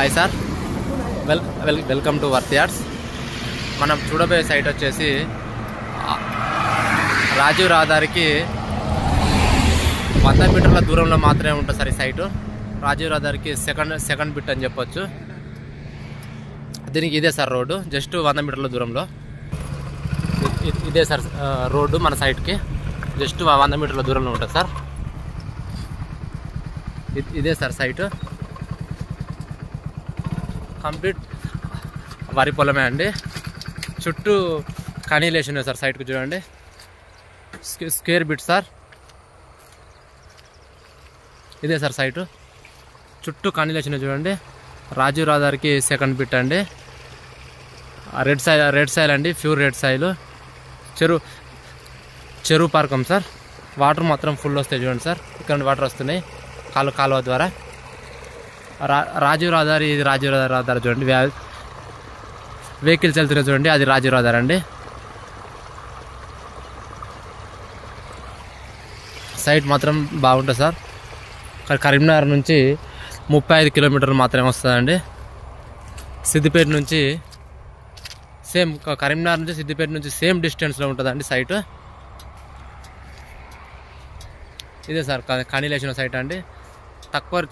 Hi sir, welcome to worth yards. మనం చూడబోయే site వచ్చేసి రాజీవ్ రహదారికి 100 మీటర్ల దూరంలో మాత్రమే ఉంటుంది సార్ ఈ సైటు. రాజీవ్ రహదారికి సెకండ్ బిట్ అని చెప్పొచ్చు. దీనికి ఇదే సార్ రోడ్డు, జస్ట్ 100 మీటర్ల దూరంలో ఇదే సార్ రోడ్డు. మన సైట్కి జస్ట్ 100 మీటర్ల దూరంలో ఉంటుంది సార్. ఇదే సార్ సైటు, కంప్లీట్ వరి పొలమే అండి. చుట్టూ కనీలేషన్ ఉన్నాయి సార్. సైట్కి చూడండి, స్క్వేర్ బిట్ సార్. ఇదే సార్ సైటు, చుట్టూ కనీలేషన్ చూడండి. రాజీవ్ రహదారికి సెకండ్ బిట్ అండి. రెడ్ సాయిల్ అండి, ప్యూర్ రెడ్ సాయిల్. చెరువు పార్కం సార్. వాటర్ మాత్రం ఫుల్ వస్తాయి చూడండి సార్. ఇక్కడ వాటర్ వస్తున్నాయి కాలువ ద్వారా. రాజీవ్ రహదారి, ఇది రాజీవ్ రహదారి చూడండి. వెహికల్స్ వెళ్తున్నాయి చూడండి, అది రాజీవ్ రహదారి అండి. సైట్ మాత్రం బాగుంటుంది సార్. కరీంనగర్ నుంచి 35 కిలోమీటర్లు మాత్రమే వస్తుందండి. సిద్దిపేట నుంచి సేమ్, కరీంనగర్ నుంచి సిద్దిపేట నుంచి సేమ్ డిస్టెన్స్లో ఉంటుందండి సైట్. ఇదే సార్ కనీలేషన్ సైట్ అండి.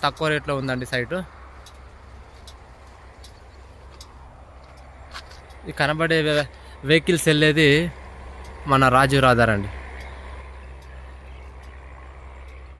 తక్కువ రేట్లో ఉందండి సైటు. ఈ కనబడే వెహికల్స్ వెళ్ళేది మన రాజీవ్ రహదారి అండి.